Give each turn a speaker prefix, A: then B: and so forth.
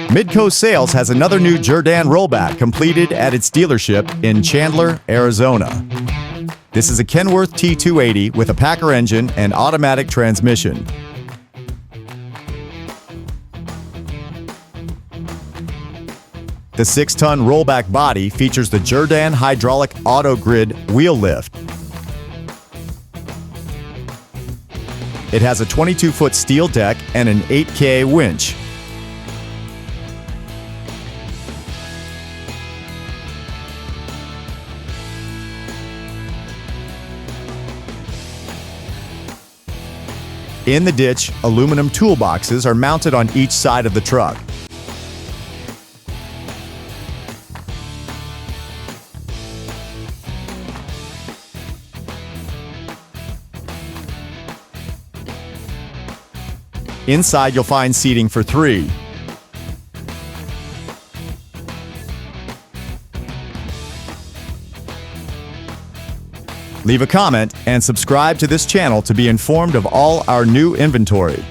A: Midco Sales has another new Jerr-Dan rollback completed at its dealership in Chandler, Arizona. This is a Kenworth T280 with a Paccar engine and automatic transmission. The 6-ton rollback body features the Jerr-Dan hydraulic AutoGrid wheel lift. It has a 22-foot steel deck and an 8K winch. In the ditch, aluminum toolboxes are mounted on each side of the truck. Inside, you'll find seating for 3. Leave a comment and subscribe to this channel to be informed of all our new inventory.